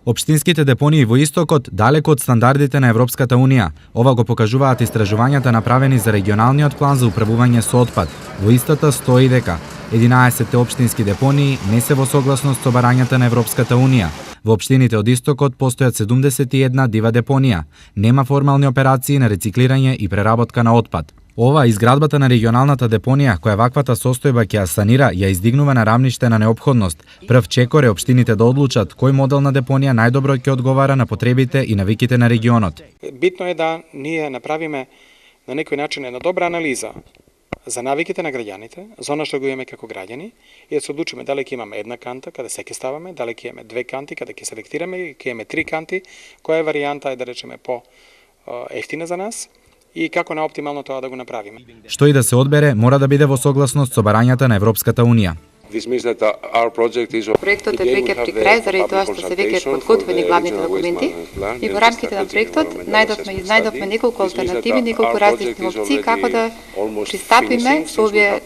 Општинските депонии во Истокот далеку од стандардите на Европската Унија. Ова го покажуваат истражувањата направени за регионалниот план за управување со отпад. Во истата стои дека 11 општински депонии не се во согласност со барањата на Европската Унија. Во општините од Истокот постојат 71 дива депонија. Нема формални операции на рециклирање и преработка на отпад. Ова изградбата на регионалната депонија, која ваквата состојба ќе ја санира, ја издигнува на рамниште на неопходност. Прв чекор е општините да одлучат кој модел на депонија најдобро ќе одговара на потребите и навиките на регионот. Битно е да ние направиме на некој начин една добра анализа за навиките на граѓаните, за она што го имаме како граѓани, и да се одлучиме дали ќе имаме една канта каде се ќе ставаме, дали ќе имаме две канти каде ќе селектираме, или ќе имаме три канти, која варијанта е да речеме по ефтина за нас и како наоптимално тоа да го направиме. Што и да се одбере, мора да биде во согласност со барањата на Европската Унија. Проектот е веќе при крај заради тоа што се веќе подготвени главните документи и во рамките на проектот најдовме неколку алтернативи, неколку различни опции како да пристапиме со овие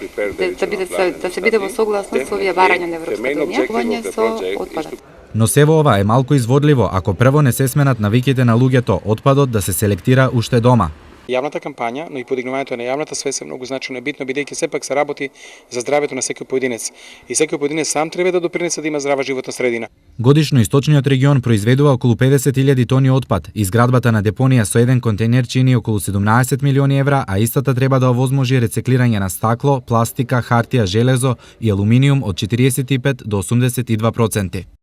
да се биде во согласност со овие барања на Европската Унија со отпадот. Но сево ова е малку изводливо ако прво не се сменат навиките на луѓето отпадот да се селектира уште дома. Јавната кампања, но и подигнувањето на јавната свест е многу значено и битно, бидејќи сепак се работи за здравето на секој поединец. И секој поединец сам треба да допринесе да има здрава животна средина. Годишно источниот регион произведува околу 50.000 тони отпад. Изградбата на депонија со еден контейнер чини околу 17 милиони евра, а истата треба да овозможи рециклирање на стакло, пластика, хартија, железо и алуминиум од 45 до 82%.